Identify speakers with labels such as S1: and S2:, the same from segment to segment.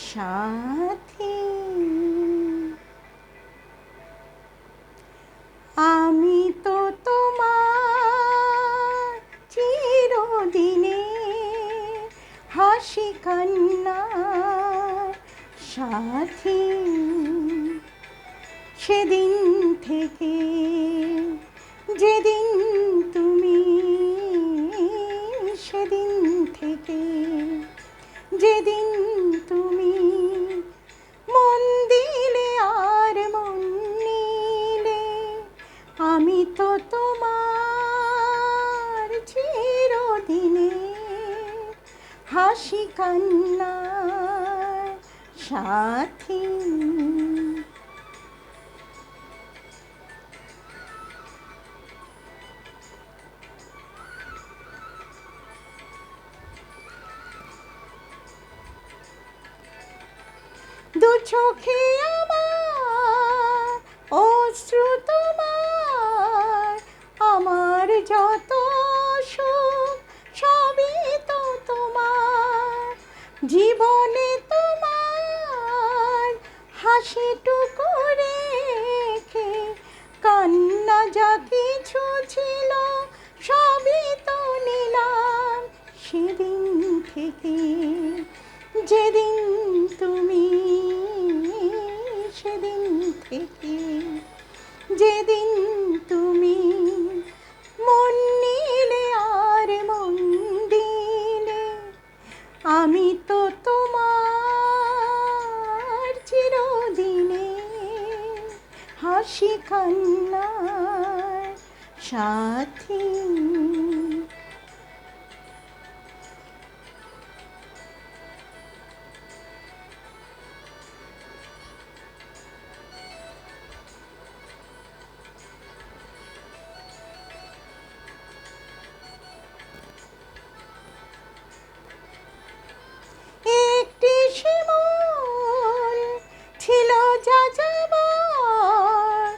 S1: সাথী। আমি তো তোমার চিরদিনে হাসি কান্নার সাথী। সেদিন থেকে যেদিন তুমি, সেদিন থেকে যেদিন তুমি মন দিলে আর মন নিলে, আমি তো তোমার চিরদিনে হাসি কান্নার সাথী। দু চোখে আমার অশ্রু তোমার, আমার যত সুখ সবই তো তোমার। জীবনে তোমার হাসিটুকু রেখে কান্না যা কিছু ছিল সবই তো নিলাম। সেদিন থেকে যেদিন তুমি, সেদিন থেকে যেদিন তুমি মন নিলে আর মন দিলে, আমি তো তোমার চিরদিনে হাসি কান্নার সাথী। একটি শিমুল ছিল যা যাবার,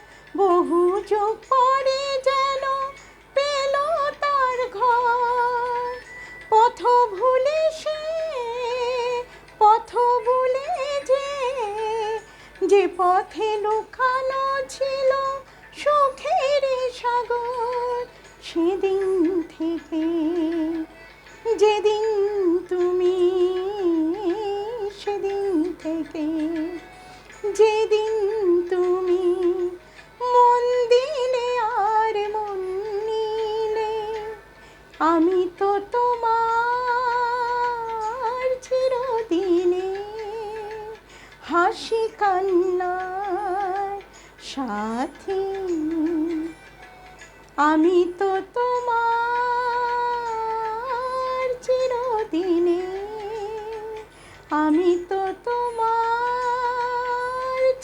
S1: বহু যুগ পরে যেন পেল তার ঘর। পথ ভুলে সে, পথ ভুলে যে পথে লুকানো ছিল সুখের সাগর। সেদিন থেকে যেদিন তুমি, সেদিন থেকে যেদিন তুমি মন দিলে আর মন নিলে, আমি তো তোমার চিরদিনে হাসি কান্নার সাথী। আমি তো তোমার চিরদিনে, আমি তো তোমার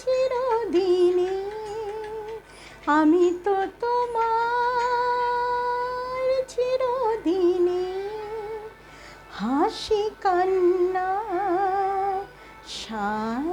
S1: চিরদিনে, আমি তো তোমার চিরদিনে হাসি কান্নার সাথী।